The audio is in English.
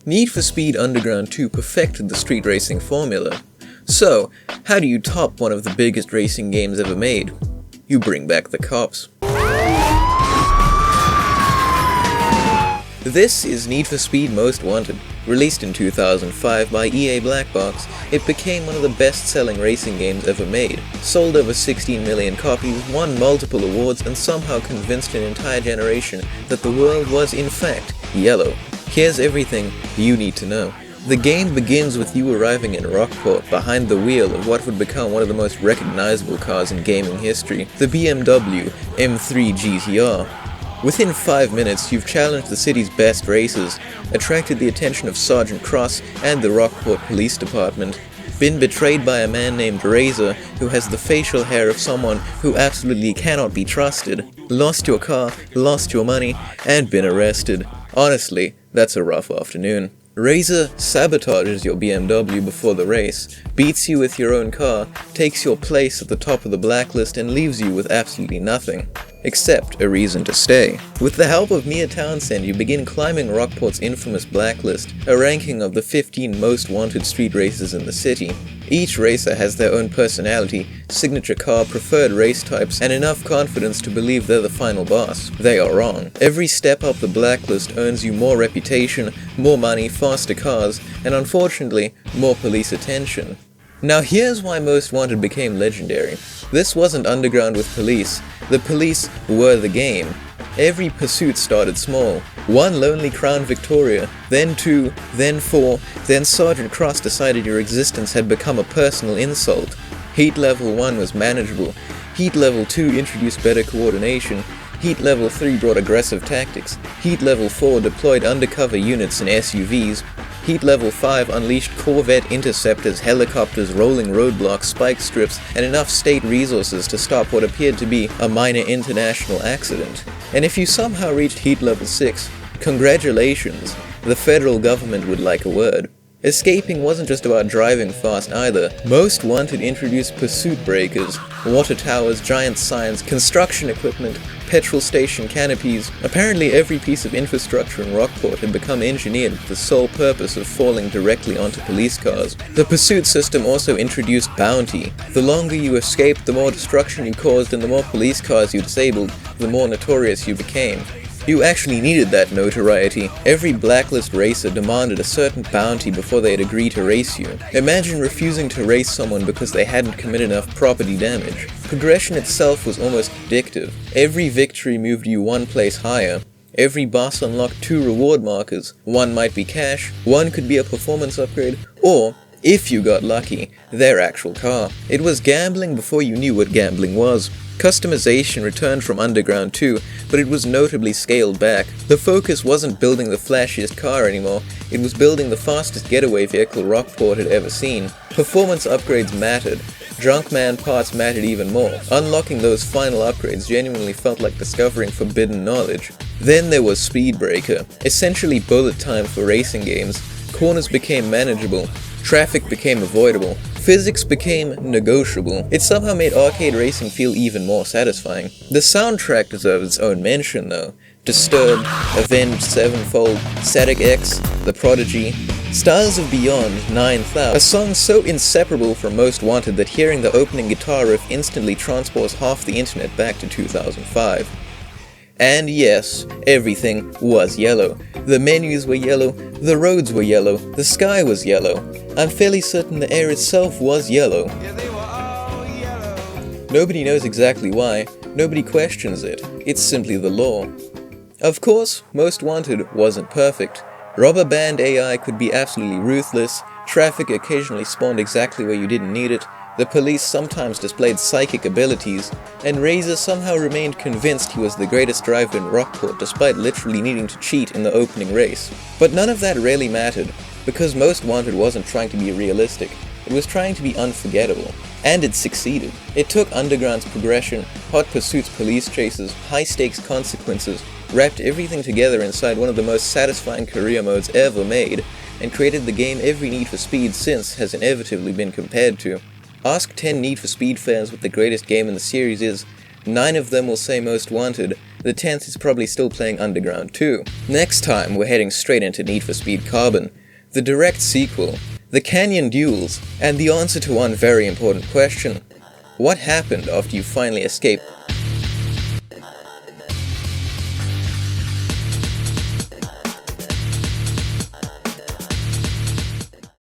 Need for Speed Underground 2 perfected the street racing formula. So, how do you top one of the biggest racing games ever made? You bring back the cops. This is Need for Speed Most Wanted. Released in 2005 by EA Black Box, it became one of the best-selling racing games ever made, sold over 16 million copies, won multiple awards, and somehow convinced an entire generation that the world was in fact yellow. Here's everything you need to know. The game begins with you arriving in Rockport behind the wheel of what would become one of the most recognizable cars in gaming history, the BMW M3 GTR. Within 5 minutes, you've challenged the city's best racers, attracted the attention of Sergeant Cross and the Rockport Police Department, been betrayed by a man named Razor who has the facial hair of someone who absolutely cannot be trusted, lost your car, lost your money, and been arrested. Honestly, that's a rough afternoon. Razor sabotages your BMW before the race, beats you with your own car, takes your place at the top of the blacklist, and leaves you with absolutely nothing. Except a reason to stay. With the help of Mia Townsend, you begin climbing Rockport's infamous blacklist, a ranking of the 15 most wanted street racers in the city. Each racer has their own personality, signature car, preferred race types, and enough confidence to believe they're the final boss. They are wrong. Every step up the blacklist earns you more reputation, more money, faster cars, and unfortunately, more police attention. Now here's why Most Wanted became legendary. This wasn't underground with police. The police were the game. Every pursuit started small. 1 lonely Crown Victoria, then 2, then 4, then Sergeant Cross decided your existence had become a personal insult. Heat Level 1 was manageable. Heat Level 2 introduced better coordination. Heat Level 3 brought aggressive tactics. Heat Level 4 deployed undercover units and SUVs. Heat Level 5 unleashed Corvette interceptors, helicopters, rolling roadblocks, spike strips, and enough state resources to stop what appeared to be a minor international accident. And if you somehow reached Heat Level 6, congratulations, the federal government would like a word. Escaping wasn't just about driving fast either. Most Wanted introduced pursuit breakers, water towers, giant signs, construction equipment, petrol station canopies. Apparently every piece of infrastructure in Rockport had become engineered with the sole purpose of falling directly onto police cars. The pursuit system also introduced bounty. The longer you escaped, the more destruction you caused, and the more police cars you disabled, the more notorious you became. You actually needed that notoriety. Every blacklist racer demanded a certain bounty before they'd agree to race you. Imagine refusing to race someone because they hadn't committed enough property damage. Progression itself was almost addictive. Every victory moved you 1 place higher. Every boss unlocked 2 reward markers. 1 might be cash, 1 could be a performance upgrade, or, if you got lucky, their actual car. It was gambling before you knew what gambling was. Customization returned from Underground 2, but it was notably scaled back. The focus wasn't building the flashiest car anymore, it was building the fastest getaway vehicle Rockport had ever seen. Performance upgrades mattered. Junkman parts mattered even more. Unlocking those final upgrades genuinely felt like discovering forbidden knowledge. Then there was Speedbreaker, essentially bullet time for racing games. Corners became manageable. Traffic became avoidable. Physics became negotiable. It somehow made arcade racing feel even more satisfying. The soundtrack deserves its own mention though. Disturbed, Avenged Sevenfold, Static X, The Prodigy, Stars of Beyond 9000. A song so inseparable from Most Wanted that hearing the opening guitar riff instantly transports half the internet back to 2005. And yes, everything was yellow. The menus were yellow, the roads were yellow, the sky was yellow. I'm fairly certain the air itself was yellow. Yeah, they were all yellow. Nobody knows exactly why, nobody questions it, it's simply the law. Of course, Most Wanted wasn't perfect. Rubber band AI could be absolutely ruthless, traffic occasionally spawned exactly where you didn't need it, the police sometimes displayed psychic abilities, and Razor somehow remained convinced he was the greatest driver in Rockport despite literally needing to cheat in the opening race. But none of that really mattered, because Most Wanted wasn't trying to be realistic, it was trying to be unforgettable. And it succeeded. It took Underground's progression, hot pursuits police chases, high-stakes consequences, wrapped everything together inside one of the most satisfying career modes ever made, and created the game every Need for Speed since has inevitably been compared to. Ask 10 Need for Speed fans what the greatest game in the series is, 9 of them will say Most Wanted, The 10th is probably still playing Underground 2. Next time, we're heading straight into Need for Speed Carbon, the direct sequel, the Canyon Duels, and the answer to one very important question. What happened after you finally escaped